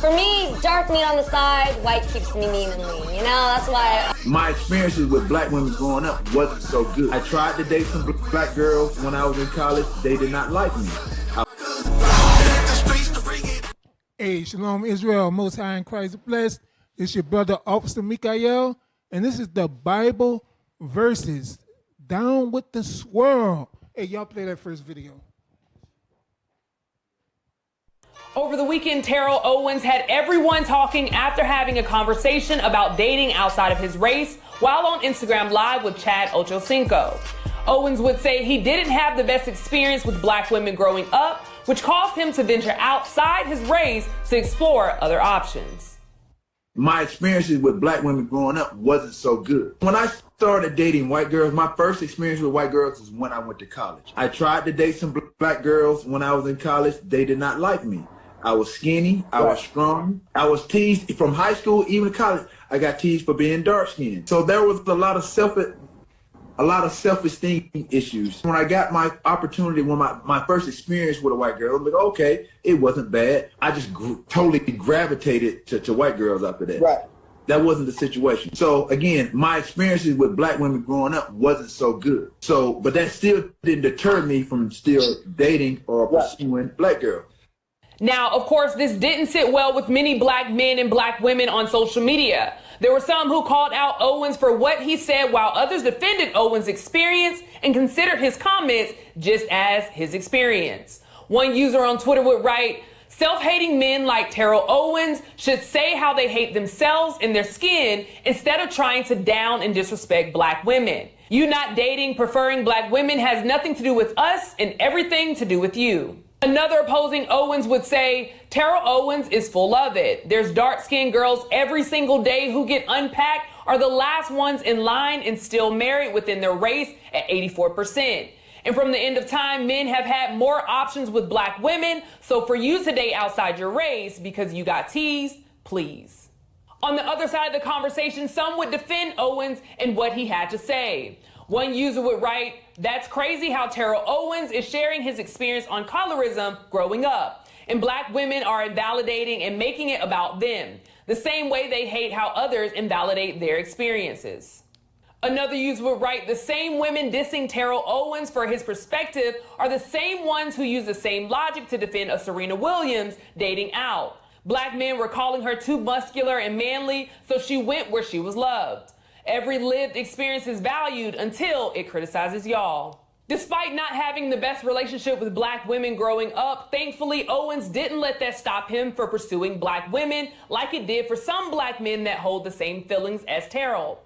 For me, dark meat on the side, white keeps me mean and lean. You know, that's why. My experiences with black women growing up wasn't so good. I tried to date some black girls when I was in college. They did not like me. Hey, Shalom Israel, Most High in Christ blessed. It's your brother, Officer Mikha'el, and this is the Bible verses. Down with the swirl. Hey, y'all play that first video. Over the weekend, Terell Owens had everyone talking after having a conversation about dating outside of his race while on Instagram Live with Chad Ochocinco. Owens would say he didn't have the best experience with black women growing up, which caused him to venture outside his race to explore other options. My experiences with black women growing up wasn't so good. When I started dating white girls, my first experience with white girls was when I went to college. I tried to date some black girls when I was in college. They did not like me. I was skinny, I was strong, I was teased from high school, even to college. I got teased for being dark skinned. So there was a lot of self-esteem issues. When I got my opportunity, when my first experience with a white girl, I was like, okay, it wasn't bad. I just totally gravitated to white girls after that. Right. That wasn't the situation. So again, my experiences with black women growing up wasn't so good. So, but that still didn't deter me from still dating or pursuing black girls. Now, of course, this didn't sit well with many black men and black women on social media. There were some who called out Owens for what he said, while others defended Owens' experience and considered his comments just as his experience. One user on Twitter would write, "Self-hating men like Terell Owens should say how they hate themselves and their skin instead of trying to down and disrespect black women. You not dating, preferring black women has nothing to do with us and everything to do with you." Another opposing Owens would say, Terell Owens is full of it. There's dark-skinned girls every single day who get unpacked, are the last ones in line and still married within their race at 84%. And from the end of time, men have had more options with black women. So for you to date outside your race because you got teased, please. On the other side of the conversation, some would defend Owens and what he had to say. One user would write, "That's crazy how Terell Owens is sharing his experience on colorism growing up. And black women are invalidating and making it about them, the same way they hate how others invalidate their experiences." Another user would write, "The same women dissing Terell Owens for his perspective are the same ones who use the same logic to defend a Serena Williams dating out. Black men were calling her too muscular and manly, so she went where she was loved. Every lived experience is valued until it criticizes y'all." Despite not having the best relationship with black women growing up, thankfully Owens didn't let that stop him for pursuing black women like it did for some black men that hold the same feelings as Terell.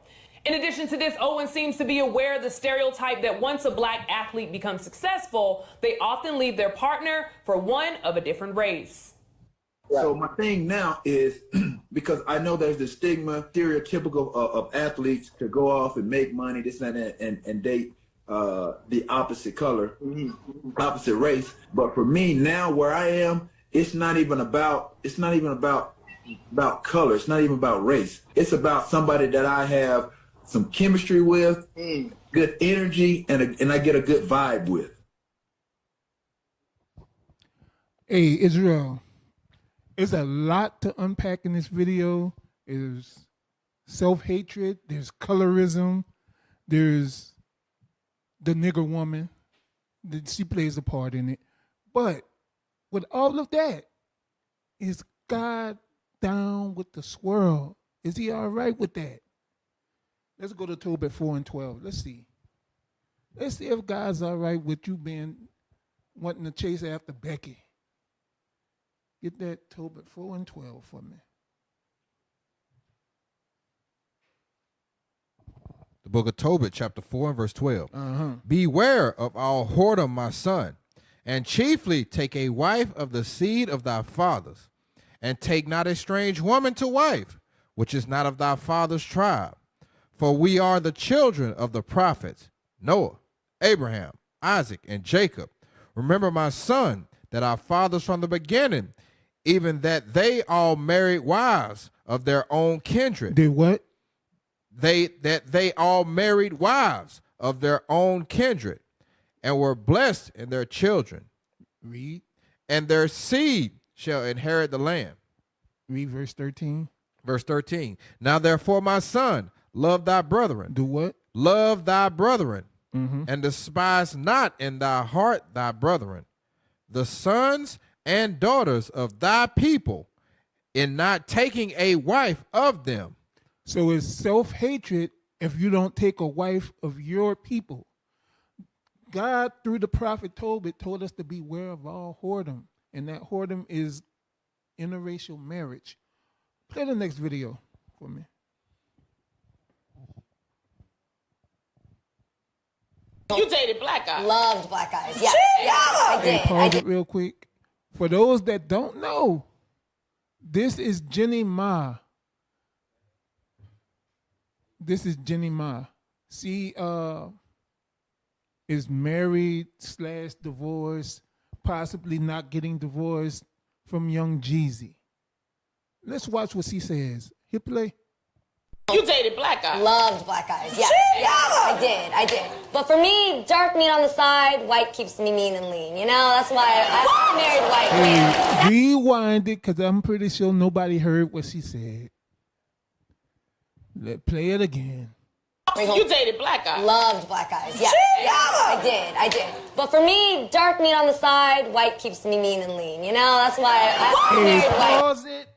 In addition to this, Owens seems to be aware of the stereotype that once a black athlete becomes successful, they often leave their partner for one of a different race. So my thing now is, because I know there's the stigma, stereotypical of athletes to go off and make money, this and that, and date the opposite color, opposite race. But for me now, where I am, it's not even about color. It's not even about race. It's about somebody that I have some chemistry with, good energy, and I get a good vibe with. Hey, Israel. There's a lot to unpack in this video. There's self-hatred, there's colorism, there's the nigger woman. She plays a part in it. But with all of that, is God down with the swirl? Is he all right with that? Let's go to Tobit 4:12. Let's see. Let's see if God's all right with you wanting to chase after Becky. Get that Tobit 4:12 for me. The book of Tobit, chapter 4 and verse 12. Beware of all whoredom, my son, and chiefly take a wife of the seed of thy fathers, and take not a strange woman to wife, which is not of thy father's tribe. For we are the children of the prophets, Noah, Abraham, Isaac, and Jacob. Remember, my son, that our fathers from the beginning, even that they all married wives of their own kindred. Did what? They all married wives of their own kindred, and were blessed in their children. Read. And their seed shall inherit the land. Read verse 13. Verse 13. Now therefore, my son, love thy brethren. Do what? Love thy brethren, and despise not in thy heart thy brethren, the sons and daughters of thy people, in not taking a wife of them. So it's self-hatred if you don't take a wife of your people. God, through the prophet Tobit, told us to beware of all whoredom, and that whoredom is interracial marriage. Play the next video for me. You dated black guys. Loved black guys. Yeah, I Hey, did. I pause did. it real quick. For those that don't know, this is Jenny Ma. This is Jenny Ma. She is married / divorced, possibly not getting divorced from Young Jeezy. Let's watch what she says. Hit play. You dated black guys. Loved black guys. Yeah, I did. I did. But for me, dark meat on the side, white keeps me mean and lean. You know, that's why I married white. Hey, rewind it, because I'm pretty sure nobody heard what she said. Let's play it again. You dated black guys. Loved black guys. Yeah, I did. I did. But for me, dark meat on the side, white keeps me mean and lean. You know, that's why I Hey, married white. pause it.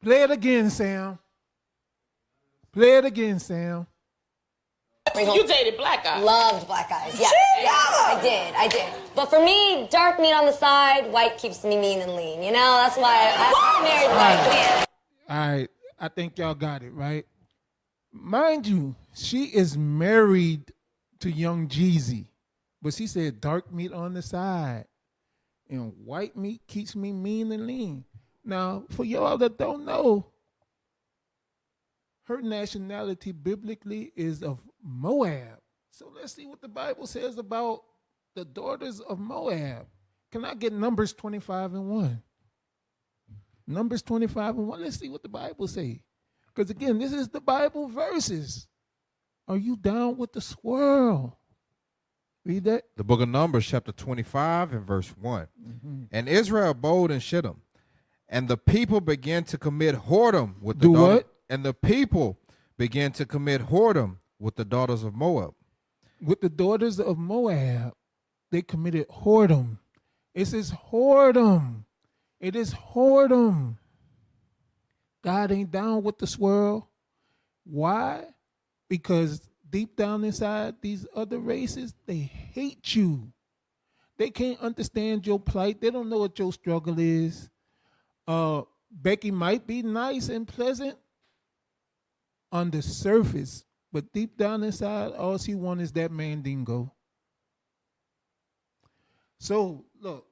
Play it again, Sam. Play it again, Sam. You dated black guys. Loved black guys. Yeah, I did. I did. But for me, dark meat on the side, white keeps me mean and lean. You know, that's why I married white. All right, I think y'all got it, right? Mind you, she is married to Young Jeezy, but she said dark meat on the side, and white meat keeps me mean and lean. Now, for y'all that don't know, her nationality biblically is of Moab. So let's see what the Bible says about the daughters of Moab. Can I get Numbers 25:1? Numbers 25:1. Let's see what the Bible says. Because again, this is the Bible verses. Are you down with the swirl? Read that. The book of Numbers, chapter 25 and verse 1. And Israel abode in Shittim, and the people began to commit whoredom with the Do daughter- what? And the people began to commit whoredom with the daughters of Moab. With the daughters of Moab, they committed whoredom. It says whoredom. It is whoredom. God ain't down with the swirl. Why? Because deep down inside, these other races, they hate you. They can't understand your plight. They don't know what your struggle is. Becky might be nice and pleasant on the surface, but deep down inside, all she wants is that mandingo. So, look,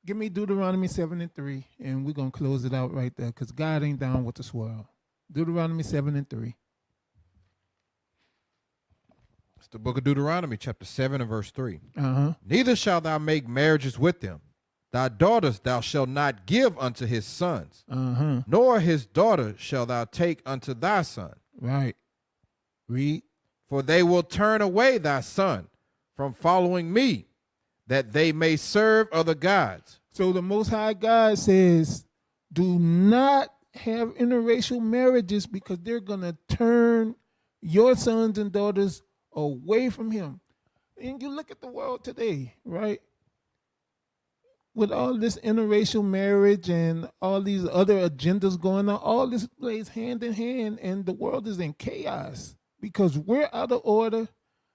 give me Deuteronomy 7:3, and we're going to close it out right there, because God ain't down with the swirl. Deuteronomy 7:3. It's the book of Deuteronomy, chapter 7 and verse 3. Uh-huh. Neither shalt thou make marriages with them. Thy daughters thou shalt not give unto his sons, Uh-huh. nor his daughter shalt thou take unto thy son. Right. Read. For they will turn away thy son from following me, that they may serve other gods. So the Most High God says, do not have interracial marriages, because they're going to turn your sons and daughters away from him. And you look at the world today, right? With all this interracial marriage and all these other agendas going on, all this plays hand in hand, and the world is in chaos because we're out of order.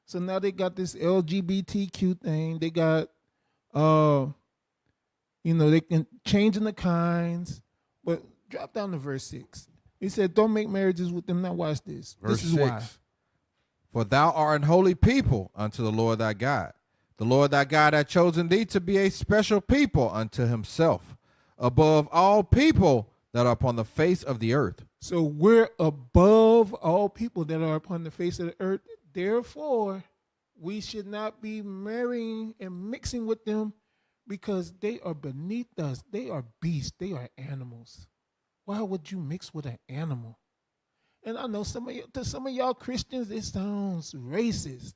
So now they got this LGBTQ thing. They got, they can changing the kinds. But drop down to verse 6. He said, don't make marriages with them. Now watch this. Verse This is 6. why. For thou art an holy people unto the Lord thy God. The Lord thy God hath chosen thee to be a special people unto himself, above all people that are upon the face of the earth. So we're above all people that are upon the face of the earth. Therefore, we should not be marrying and mixing with them, because they are beneath us. They are beasts. They are animals. Why would you mix with an animal? And I know to some of y'all Christians, it sounds racist.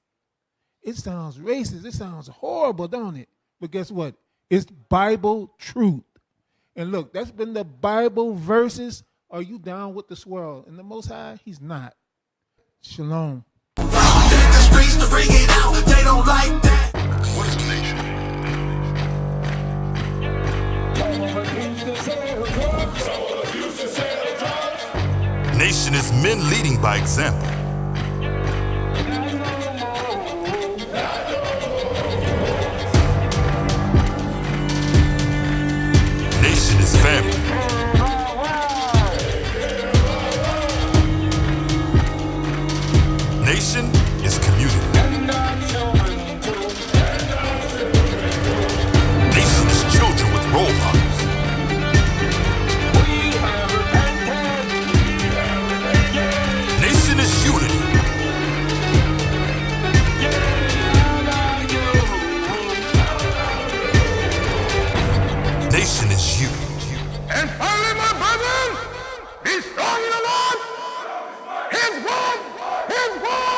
It sounds racist. It sounds horrible, don't it? But guess what? It's Bible truth. And look, that's been the Bible verses. Are you down with the swirl? And the Most High, he's not. Shalom. The streets to bring it out, they don't like that. What is a nation? Nation is men leading by example. Nation is family. Nation is community. Nation is children with role models. Nation is unity. Nation is you. And finally, my brethren, be strong in the Lord. His word, his word.